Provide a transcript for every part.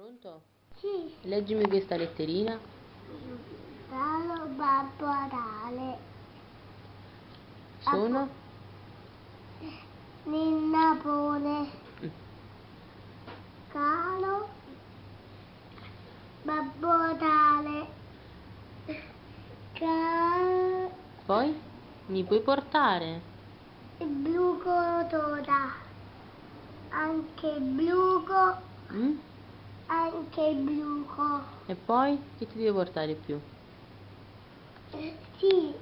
Pronto? Sì. Leggimi questa letterina. Caro Babbo Natale. Sono? Ninna Pone. Caro Babbo Natale. Poi? Mi puoi portare? Il bluco toda. Anche il bluco. Mm? Anche il bluco. E poi? Che ti devo portare più? Sì.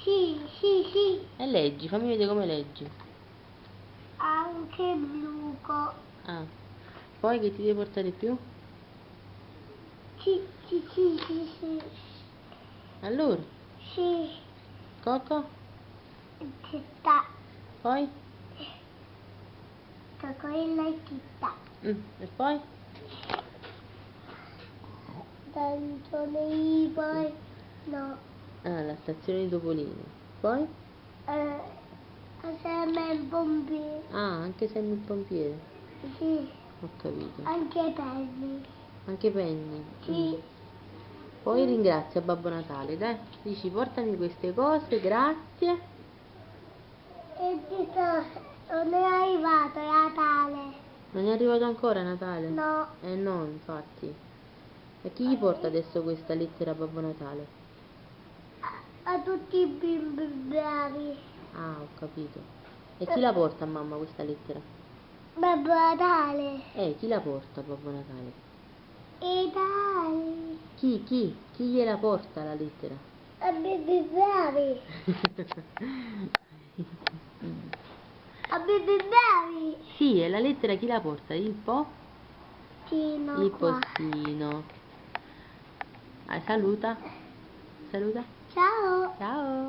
Sì, sì, sì. E leggi, fammi vedere come leggi. Anche il bluco. Ah. Poi che ti devo portare più? Sì, sì, sì, sì, sì. Allora? Sì. Coco? Città. Poi? Cocorilla e città. E poi? Tanto nei poi. No. Ah, la stazione di Topolino. Poi? Assieme ai pompieri. Ah, anche sei il pompiere. Sì. Ho capito. Anche Penny. Anche Penny. Sì. Poi ringrazia Babbo Natale, dai. Dici, portami queste cose, grazie. E non è arrivato Natale. Non è arrivato ancora Natale? No. No, infatti. E chi gli porta adesso questa lettera a Babbo Natale? A tutti i bimbi bravi. Ah, ho capito. E chi la porta a mamma questa lettera? Babbo Natale. Chi la porta a Babbo Natale? E dai. Chi? Chi gliela porta la lettera? A bimbi bravi. A bimbi bravi. Sì, e la lettera chi la porta? Il Tino qua. postino. Ah, saluta. Saluta. Ciao. Ciao.